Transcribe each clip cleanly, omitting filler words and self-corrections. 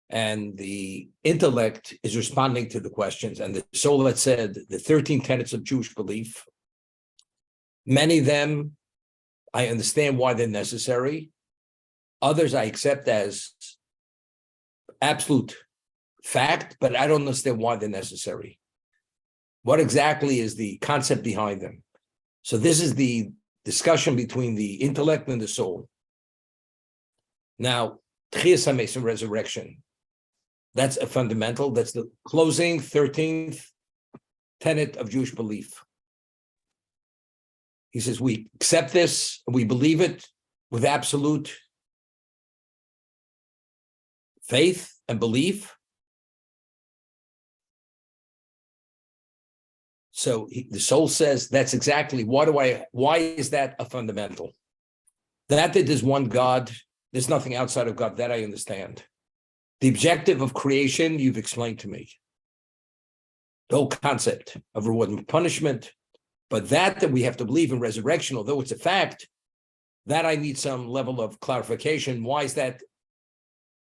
and the intellect is responding to the questions. And the soul that said the 13 tenets of Jewish belief, many of them, I understand why they're necessary. Others I accept as absolute fact, but I don't understand why they're necessary. What exactly is the concept behind them? So this is the discussion between the intellect and the soul. Now, Tchias HaMesim, resurrection, that's a fundamental, that's the closing 13th tenet of Jewish belief. He says, we accept this, we believe it with absolute faith and belief. So the soul says, that's exactly, why is that a fundamental? That there's one God, there's nothing outside of God, that I understand. The objective of creation, you've explained to me. The whole concept of reward and punishment, but that we have to believe in resurrection, although it's a fact, that I need some level of clarification. Why is that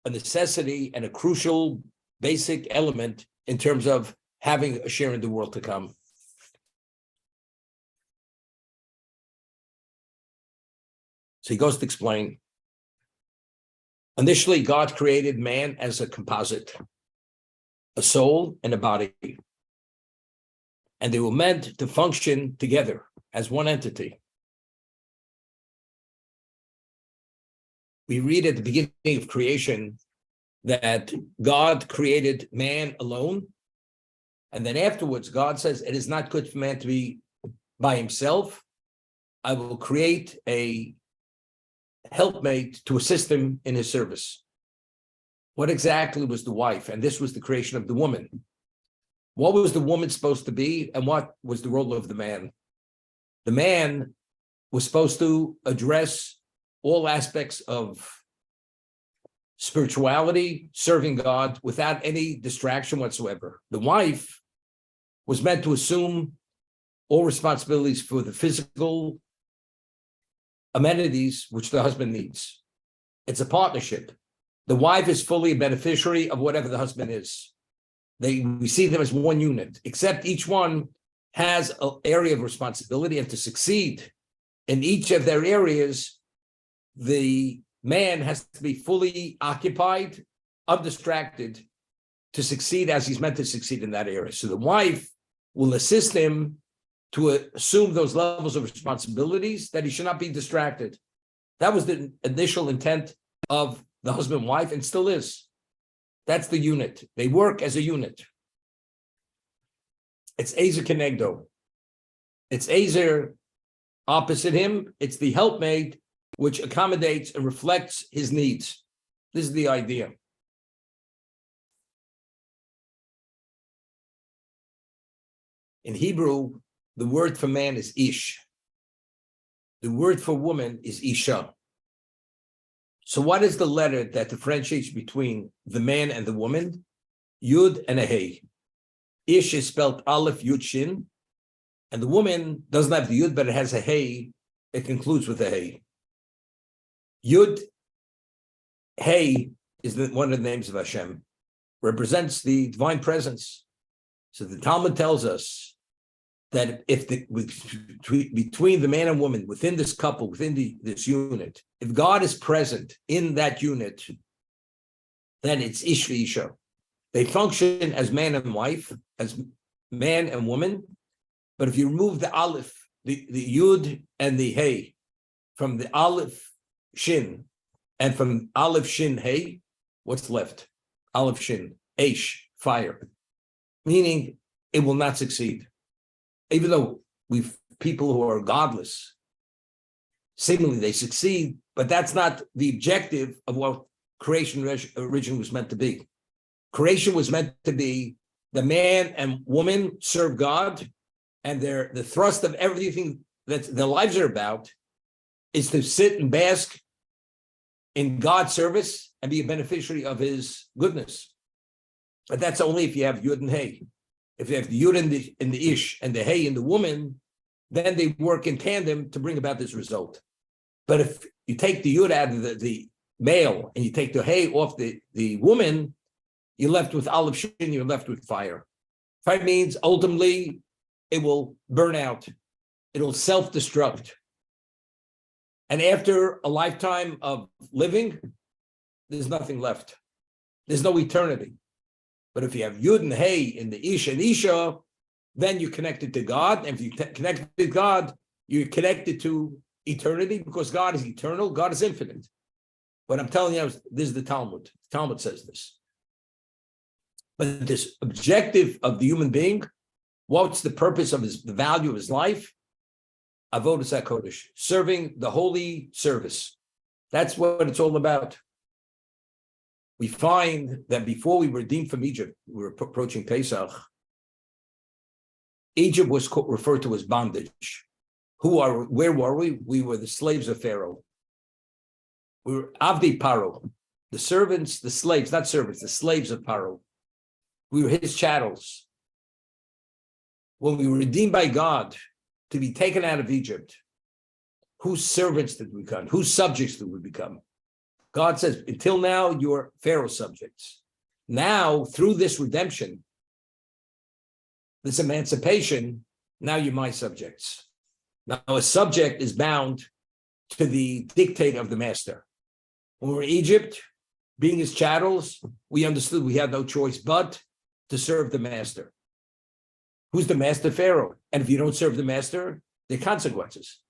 a necessity and a crucial, basic element in terms of having a share in the world to come? So he goes to explain. Initially, God created man as a composite, a soul and a body. And they were meant to function together as one entity. We read at the beginning of creation that God created man alone. And then afterwards, God says, it is not good for man to be by himself. I will create a helpmate to assist him in his service. What exactly was the wife? And this was the creation of the woman. What was the woman supposed to be, and what was the role of the man? The man was supposed to address all aspects of spirituality, serving God without any distraction whatsoever. The wife was meant to assume all responsibilities for the physical amenities which the husband needs. It's a partnership. The wife is fully a beneficiary of whatever the husband is. We see them as one unit, except each one has an area of responsibility, and to succeed in each of their areas, the man has to be fully occupied, undistracted, to succeed as he's meant to succeed in that area. So the wife will assist him to assume those levels of responsibilities, that he should not be distracted. That was the initial intent of the husband and wife, and still is. That's the unit. They work as a unit. It's Ezer Kenegdo. It's Ezer opposite him. It's the helpmate which accommodates and reflects his needs. This is the idea. In Hebrew, the word for man is ish. The word for woman is isha. So what is the letter that differentiates between the man and the woman? Yud and a hey. Ish is spelled Aleph, Yud, Shin. And the woman doesn't have the Yud, but it has a hey. It concludes with a hey. Yud, hey, is one of the names of Hashem. Represents the divine presence. So the Talmud tells us that if between the man and woman, within this couple, within this unit, if God is present in that unit, then it's Ish Isha. They function as man and wife, as man and woman. But if you remove the Aleph, the Yud and the Hey, from the Aleph Shin, and from Aleph Shin Hey, what's left? Aleph Shin, Aish, fire. Meaning it will not succeed. Even though we've people who are godless, seemingly they succeed, but that's not the objective of what creation originally was meant to be. Creation was meant to be the man and woman serve God, and the thrust of everything that their lives are about is to sit and bask in God's service and be a beneficiary of his goodness. But that's only if you have Yud and Hey. If you have the Yud in the Ish and the Hey in the woman, then they work in tandem to bring about this result. But if you take the Yud out of the male and you take the hay off the woman, you're left with olive shin, you're left with fire. Fire means ultimately it will burn out. It'll self-destruct. And after a lifetime of living, there's nothing left. There's no eternity. But if you have Yud and Hey in the Ish and Isha, then you're connected to God. And if you connected to God, you're connected to eternity because God is eternal, God is infinite. What I'm telling you, this is the Talmud. The Talmud says this. But this objective of the human being, what's the purpose of the value of his life? Avodas HaKodesh, serving the holy service. That's what it's all about. We find that before we were redeemed from Egypt, we were approaching Pesach, Egypt was referred to as bondage. Where were we? We were the slaves of Pharaoh. We were Avdi Paro, the servants, the slaves, not servants, the slaves of Paro. We were his chattels. When we were redeemed by God to be taken out of Egypt, whose servants did we become? Whose subjects did we become? God says, until now, you're Pharaoh's subjects. Now, through this redemption, this emancipation, now you're my subjects. Now, a subject is bound to the dictate of the master. When we were in Egypt, being his chattels, we understood we had no choice but to serve the master. Who's the master? Pharaoh. And if you don't serve the master, there are consequences.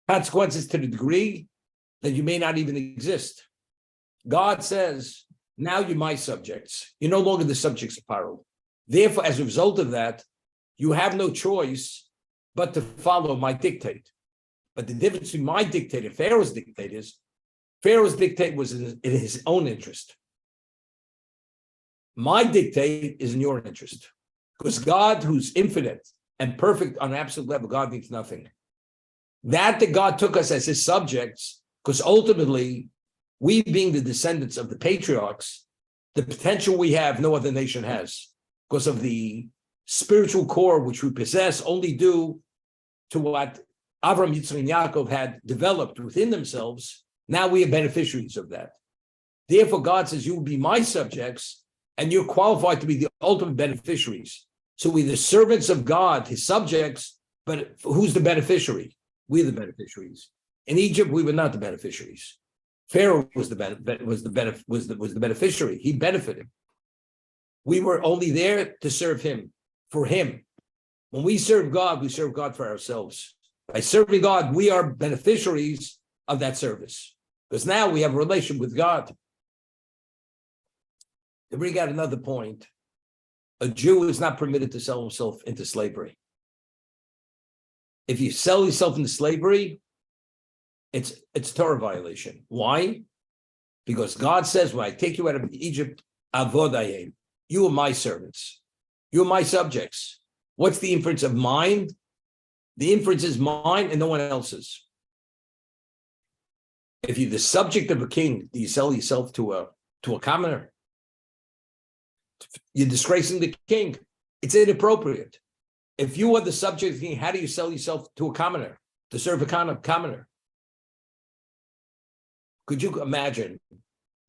Consequences to the degree that you may not even exist. God says, now you're my subjects. You're no longer the subjects of Pharaoh. Therefore, as a result of that, you have no choice but to follow my dictate. But the difference between my dictate and Pharaoh's dictate is, Pharaoh's dictate was in his own interest. My dictate is in your interest. Because God, who's infinite and perfect on an absolute level, God needs nothing. That God took us as his subjects, because ultimately, we being the descendants of the patriarchs, the potential we have, no other nation has, because of the spiritual core which we possess, only due to what Avram, Yitzchak, and Yaakov had developed within themselves. Now we are beneficiaries of that. Therefore, God says, you will be my subjects, and you're qualified to be the ultimate beneficiaries. So we're the servants of God, his subjects, but who's the beneficiary? We're the beneficiaries. In Egypt, we were not the beneficiaries. Pharaoh was the beneficiary. He benefited. We were only there to serve him, for him. When we serve God for ourselves. By serving God, we are beneficiaries of that service. Because now we have a relation with God. To bring out another point, a Jew is not permitted to sell himself into slavery. If you sell yourself into slavery, it's Torah violation. Why? Because God says, when I take you out of Egypt, avodayim, you are my servants. You are my subjects. What's the inference of mine? The inference is mine and no one else's. If you're the subject of a king, do you sell yourself to a commoner? You're disgracing the king. It's inappropriate. If you are the subject of the king, how do you sell yourself to a commoner, to serve a commoner? Could you imagine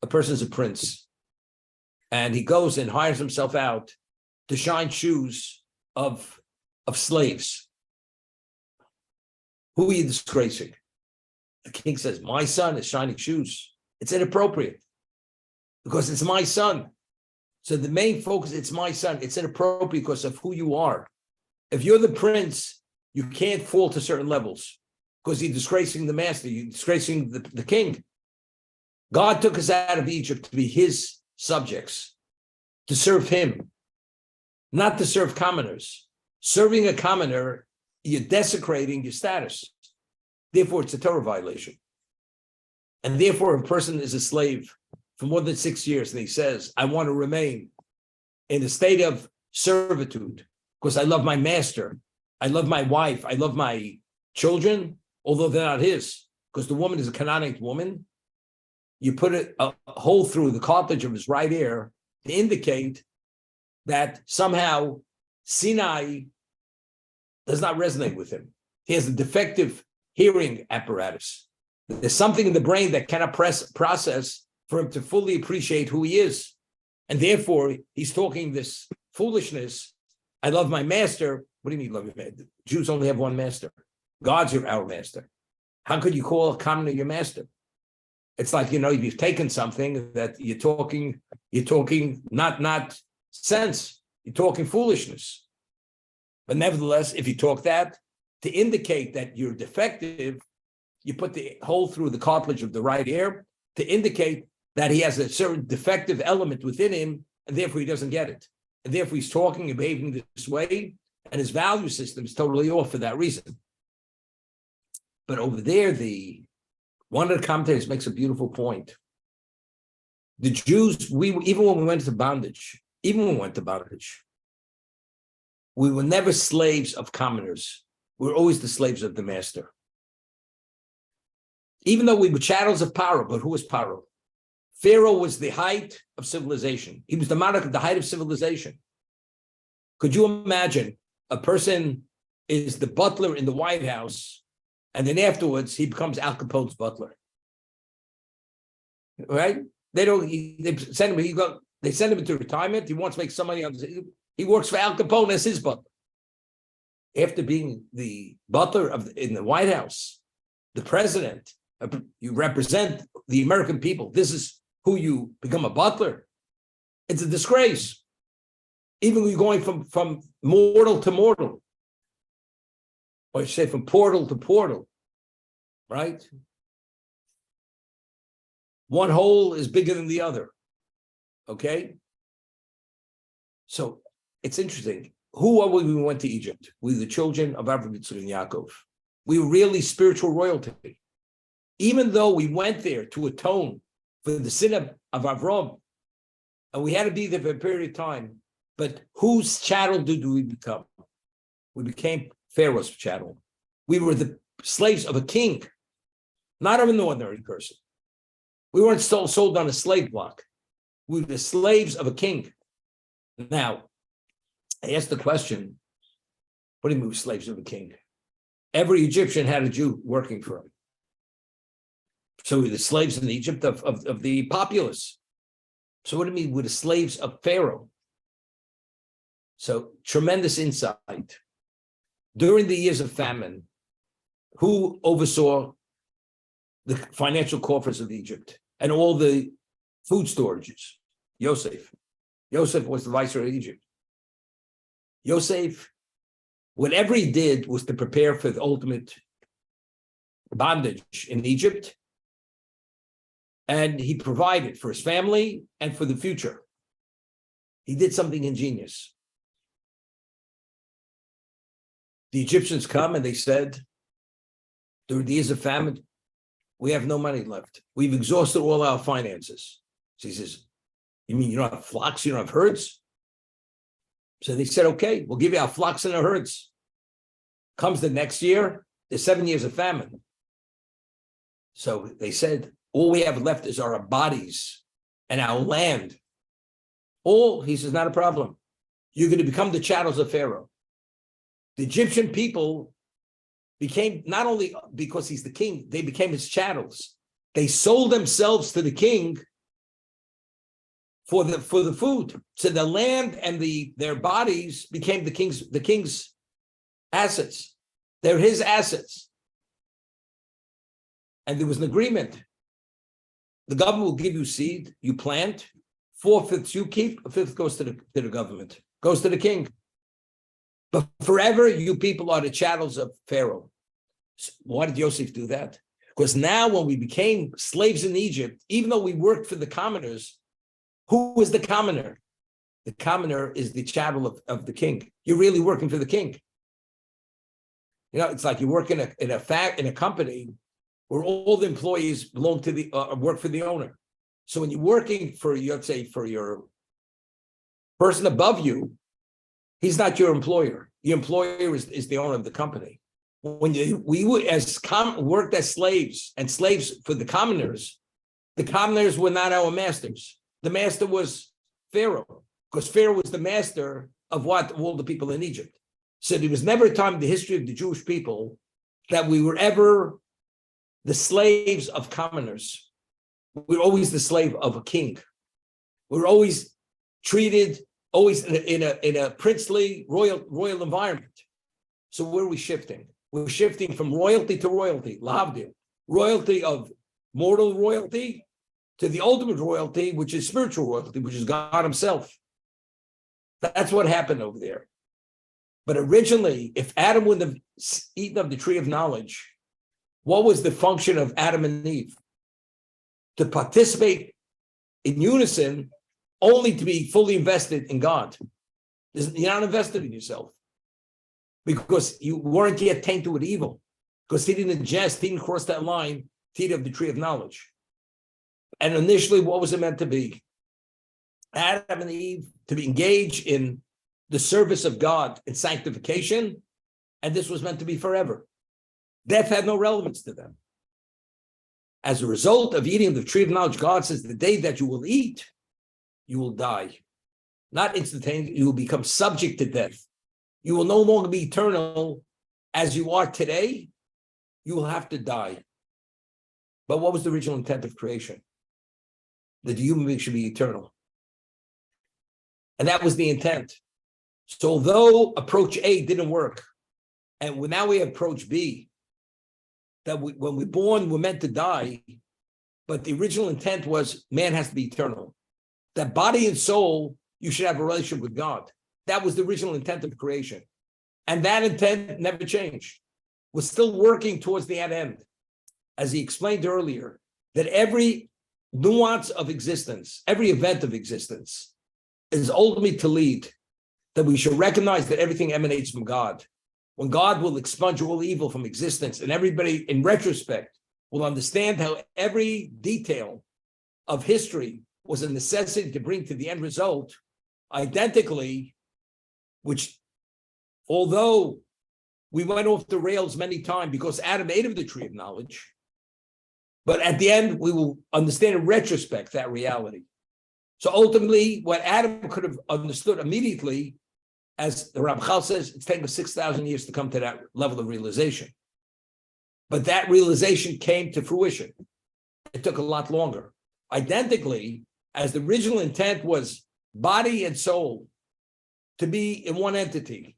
a person's a prince and he goes and hires himself out to shine shoes of slaves? Who are you disgracing? The king says, my son is shining shoes. It's inappropriate because it's my son. So the main focus, it's my son. It's inappropriate because of who you are. If you're the prince, you can't fall to certain levels because you're disgracing the master. You're disgracing the king. God took us out of Egypt to be his subjects, to serve him, not to serve commoners. Serving a commoner, you're desecrating your status. Therefore, it's a Torah violation. And therefore, if a person is a slave for more than 6 years, and he says, I want to remain in a state of servitude because I love my master, I love my wife, I love my children, although they're not his, because the woman is a Canaanite woman, you put a hole through the cartilage of his right ear to indicate that somehow Sinai does not resonate with him. He has a defective hearing apparatus. There's something in the brain that cannot process for him to fully appreciate who he is. And therefore, he's talking this foolishness. I love my master. What do you mean love your master? Jews only have one master. God's our master. How could you call a commoner your master? It's like, you've taken something that you're talking not sense. You're talking foolishness. But nevertheless, if you talk that, to indicate that you're defective, you put the hole through the cartilage of the right ear to indicate that he has a certain defective element within him, and therefore he doesn't get it. And therefore he's talking and behaving this way, and his value system is totally off for that reason. But over there, one of the commentators makes a beautiful point. The Jews, even when we went to bondage, we were never slaves of commoners. We were always the slaves of the master. Even though we were chattels of Paro, but who was Paro? Pharaoh was the height of civilization. He was the monarch at the height of civilization. Could you imagine a person is the butler in the White House, and then afterwards he becomes Al Capone's butler? Right? They send him into retirement. He wants to make some money. He works for Al Capone as his butler. After being the butler in the White House, the president, you represent the American people. This is who you become a butler. It's a disgrace. Even when you're going from mortal to mortal, or you say from portal to portal, right? One hole is bigger than the other. Okay? So it's interesting. Who are we when we went to Egypt? We were the children of Abraham, Yitzchak, and Yaakov. We were really spiritual royalty. Even though we went there to atone for the sin of Avram, and we had to be there for a period of time, but whose chattel did we become? We became Pharaoh's chattel. We were the slaves of a king, not of an ordinary person. We weren't sold on a slave block. We were the slaves of a king. Now, I asked the question, what do you mean slaves of a king? Every Egyptian had a Jew working for him. So we're the slaves in Egypt of the populace. So what do you mean we're the slaves of Pharaoh? So tremendous insight. During the years of famine, who oversaw the financial coffers of Egypt and all the food storages? Yosef. Yosef was the viceroy of Egypt. Yosef, whatever he did was to prepare for the ultimate bondage in Egypt. And he provided for his family and for the future. He did something ingenious. The Egyptians come and they said, during the years of famine, we have no money left. We've exhausted all our finances. So he says, you mean you don't have flocks, you don't have herds? So they said, okay, we'll give you our flocks and our herds. Comes the next year, there's 7 years of famine. So they said, all we have left is our bodies and our land. He says, not a problem. You're going to become the chattels of Pharaoh. The Egyptian people became, not only because he's the king, they became his chattels. They sold themselves to the king for the food. So the land and their bodies became the king's assets. They're his assets. And there was an agreement. The government will give you seed, you plant, 4/5 you keep, 1/5 goes to the government, goes to the king. But forever, you people are the chattels of Pharaoh. So why did Yosef do that? Because now when we became slaves in Egypt, even though we worked for the commoners, who was the commoner? The commoner is the chattel of the king. You're really working for the king. It's like you work in a company where all the employees belong to work for the owner. So when you're working for your person above you, he's not your employer. Your employer is the owner of the company. When we worked as slaves and slaves for the commoners were not our masters. The master was Pharaoh, because Pharaoh was the master of all the people in Egypt. So there was never a time in the history of the Jewish people that we were ever the slaves of commoners. We're always the slave of a king. We're always treated in a princely royal environment. So where are we shifting? We're shifting from royalty to royalty, lahavdil, royalty of mortal royalty to the ultimate royalty, which is spiritual royalty, which is God himself. That's what happened over there. But originally, if Adam wouldn't have eaten of the tree of knowledge, what was the function of Adam and Eve? To participate in unison, only to be fully invested in God. You're not invested in yourself because you weren't yet tainted with evil, because he didn't ingest, he didn't cross that line to eat of the tree of knowledge. And initially, what was it meant to be? Adam and Eve to be engaged in the service of God in sanctification, and this was meant to be forever. Death had no relevance to them. As a result of eating of the tree of knowledge, God says, the day that you will eat, you will die. Not instantaneously, you will become subject to death. You will no longer be eternal as you are today. You will have to die. But what was the original intent of creation? That the human being should be eternal. And that was the intent. So although approach A didn't work, and now we have approach B, that when we're born, we're meant to die, but the original intent was man has to be eternal. That body and soul, you should have a relationship with God. That was the original intent of creation. And that intent never changed. We're still working towards the end. As he explained earlier, that every nuance of existence, every event of existence is ultimately to lead that we should recognize that everything emanates from God. When God will expunge all evil from existence, and everybody in retrospect will understand how every detail of history was a necessity to bring to the end result, identically, which although we went off the rails many times because Adam ate of the tree of knowledge, but at the end, we will understand in retrospect that reality. So ultimately, what Adam could have understood immediately, as the Ramchal says, it's taken 6,000 years to come to that level of realization. But that realization came to fruition. It took a lot longer. Identically, as the original intent was body and soul to be in one entity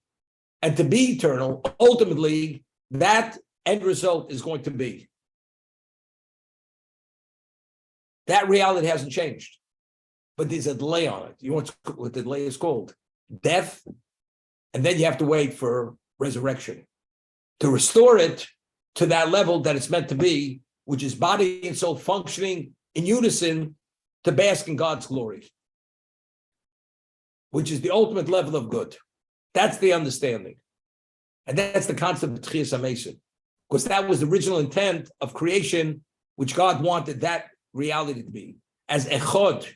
and to be eternal, ultimately, that end result is going to be. That reality hasn't changed, but there's a delay on it. You know what the delay is called? Death, and then you have to wait for resurrection to restore it to that level that it's meant to be, which is body and soul functioning in unison to bask in God's glory, which is the ultimate level of good. That's the understanding. And that's the concept of Tchias HaMesim, because that was the original intent of creation, which God wanted that reality to be. As Echad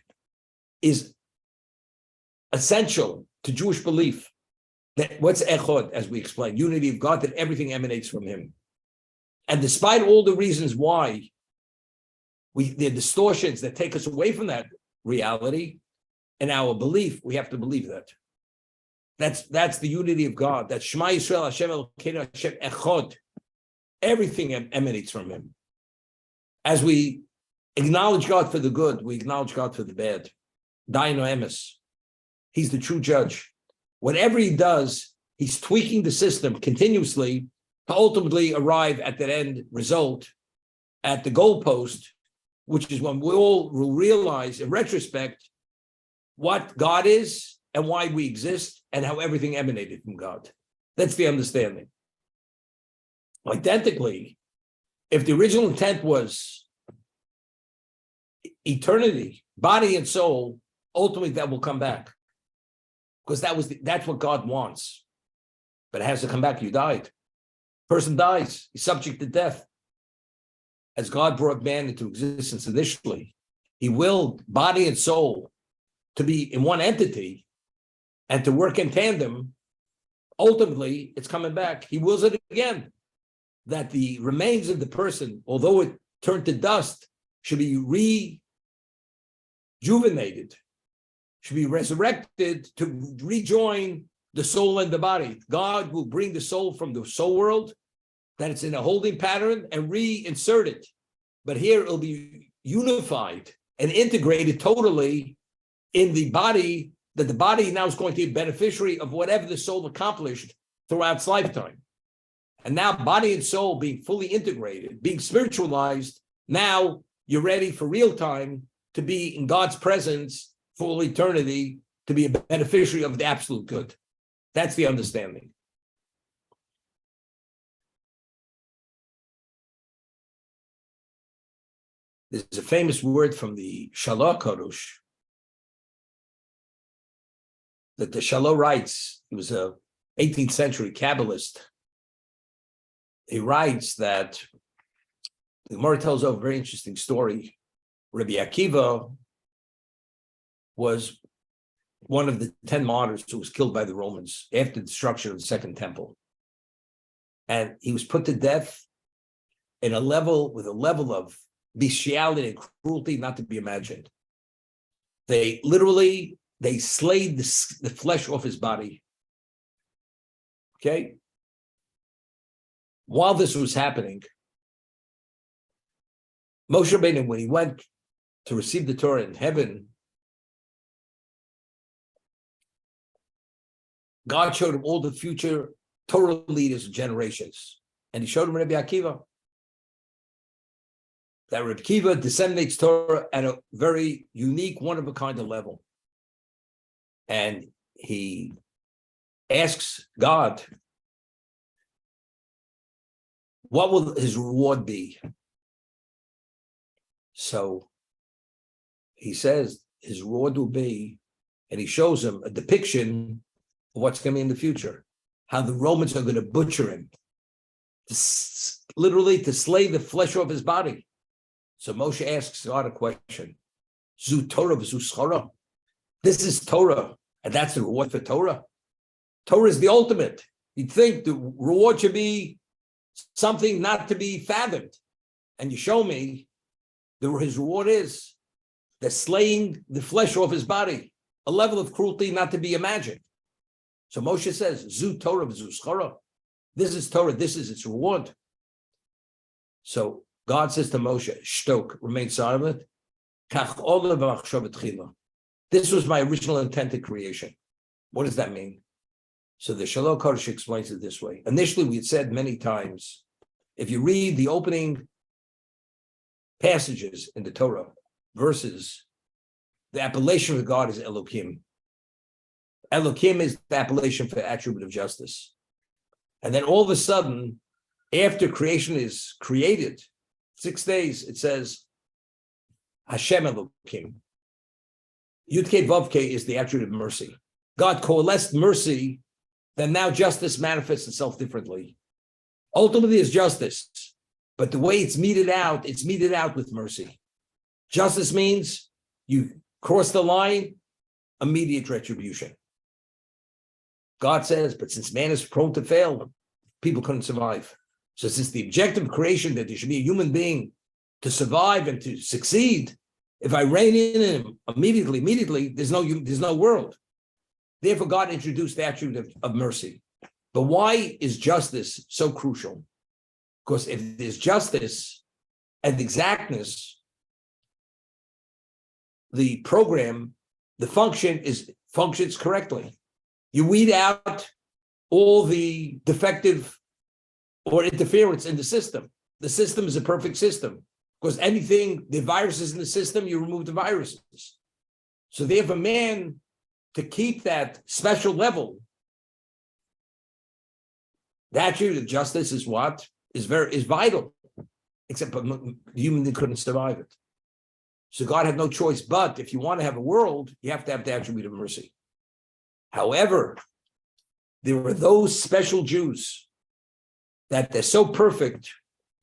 is essential to Jewish belief, that what's Echad, as we explained, unity of God, that everything emanates from him. And despite all the reasons why there are distortions that take us away from that reality, in our belief, we have to believe that. That's the unity of God. That's Shema Yisrael, Hashem Elokeinu, Hashem Echad. Everything emanates from him. As we acknowledge God for the good, we acknowledge God for the bad. Daino Emes. He's the true judge. Whatever he does, he's tweaking the system continuously to ultimately arrive at that end result, at the goalpost, which is when we all will realize in retrospect what God is and why we exist and how everything emanated from God. That's the understanding. Identically, if the original intent was eternity, body and soul, ultimately that will come back. Because that's what God wants. But it has to come back. You died. Person dies. He's subject to death. As God brought man into existence initially, he willed body and soul to be in one entity and to work in tandem. Ultimately, it's coming back. He wills it again, that the remains of the person, although it turned to dust, should be rejuvenated, should be resurrected to rejoin the soul and the body. God will bring the soul from the soul world that it's in a holding pattern and reinsert it. But here it'll be unified and integrated totally in the body, that the body now is going to be a beneficiary of whatever the soul accomplished throughout its lifetime. And now body and soul being fully integrated, being spiritualized, now you're ready for real time to be in God's presence for all eternity, to be a beneficiary of the absolute good. That's the understanding. There's a famous word from the Shalom Kodesh that the Shalom writes. He was a 18th century Kabbalist. He writes that the Gemara tells a very interesting story. Rabbi Akiva was one of the 10 martyrs who was killed by the Romans after the destruction of the Second Temple. And he was put to death with a level of bestiality and cruelty not to be imagined. They slayed the flesh off his body. Okay? While this was happening, Moshe Rabbeinu, when he went to receive the Torah in heaven, God showed him all the future Torah leaders and generations. And he showed him Rabbi Akiva. That Rabbi Akiva disseminates Torah at a very unique, one-of-a-kind level. And he asks God, what will his reward be? So he says his reward will be, and he shows him a depiction of what's going to be in the future, how the Romans are going to butcher him, literally to slay the flesh off his body. So Moshe asks God a question. Zu Torah v'zu schara. This is Torah, and that's the reward for Torah. Torah is the ultimate. You'd think the reward should be something not to be fathomed. And you show me his reward is the slaying the flesh off his body, a level of cruelty not to be imagined. So Moshe says, Zu Torah v'zu schara. This is Torah, this is its reward. So God says to Moshe, Shtok, remain silent. Kach olah v'machshava tchila. This was my original intent of creation. What does that mean? So the Shalom Kodesh explains it this way. Initially, we had said many times, if you read the opening passages in the Torah, verses, the appellation of God is Elokim. Elokim is the appellation for attribute of justice. And then all of a sudden, after creation is created, 6 days, it says, Hashem Elokim. Yud-Kei Vav-Kei is the attribute of mercy. God coalesced mercy, then now justice manifests itself differently. Ultimately, it's justice, but the way it's meted out with mercy. Justice means you cross the line, immediate retribution. God says, but since man is prone to fail, people couldn't survive. So since the objective of creation that there should be a human being to survive and to succeed, if I rein in him immediately, there's no world. Therefore, God introduced the attribute of mercy. But why is justice so crucial? Because if there's justice and exactness, the program, the functions correctly. You weed out all the defective or interference in the system. The system is a perfect system. Because the viruses in the system, you remove the viruses. So therefore, man, to keep that special level, the attribute of justice is what? Is vital. Except human couldn't survive it. So God had no choice. But if you want to have a world, you have to have the attribute of mercy. However, there were those special Jews that they're so perfect,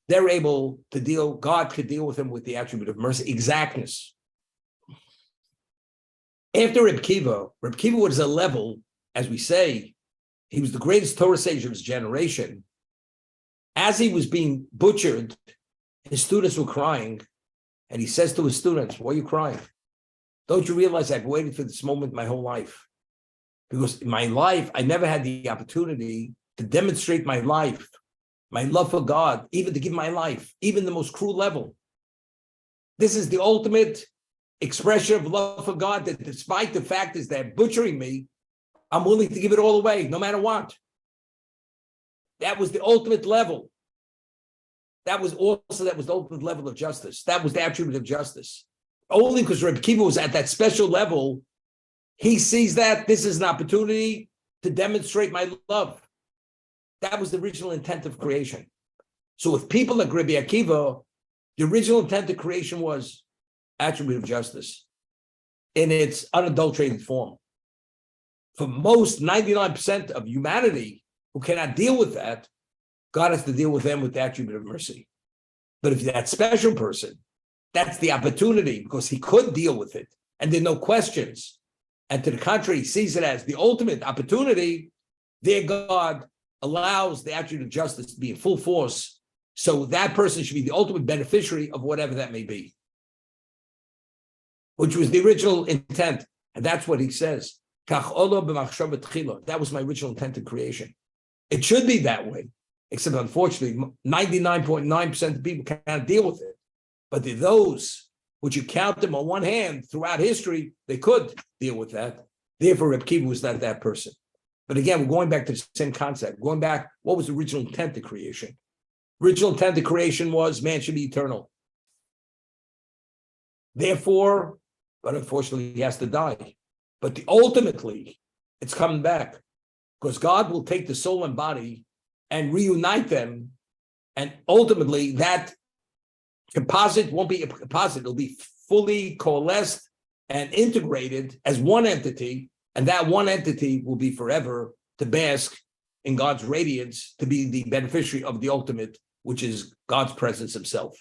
they're able to God could deal with them with the attribute of mercy, exactness. After Reb Kiva was a level, as we say, he was the greatest Torah sage of his generation. As he was being butchered, his students were crying, and he says to his students, why are you crying? Don't you realize I've waited for this moment my whole life? Because in my life, I never had the opportunity to demonstrate my life my love for God, even to give my life, even the most cruel level. This is the ultimate expression of love for God, that despite the fact is they're butchering me, I'm willing to give it all away, no matter what. That was the ultimate level. That was the ultimate level of justice. That was the attribute of justice. Only because Reb Kiva was at that special level, he sees that this is an opportunity to demonstrate my love. That was the original intent of creation. So with people like Rabbi Akiva, the original intent of creation was attribute of justice in its unadulterated form. For most 99% of humanity who cannot deal with that, God has to deal with them with the attribute of mercy. But if that special person, that's the opportunity, because he could deal with it, and there are no questions. And to the contrary, he sees it as the ultimate opportunity. There, God allows the attribute of justice to be in full force. So that person should be the ultimate beneficiary of whatever that may be, which was the original intent. And that's what he says. That was my original intent of creation. It should be that way, except unfortunately, 99.9% of people cannot deal with it. But those which you count them on one hand throughout history, they could deal with that. Therefore, Reb Kiva was not that person. But again, we're going back to the same concept. Going back, what was the original intent of creation? Original intent of creation was man should be eternal. Therefore, but unfortunately, he has to die. But ultimately, it's coming back, because God will take the soul and body and reunite them. And ultimately, that composite won't be a composite. It'll be fully coalesced and integrated as one entity. And that one entity will be forever to bask in God's radiance, to be the beneficiary of the ultimate, which is God's presence himself.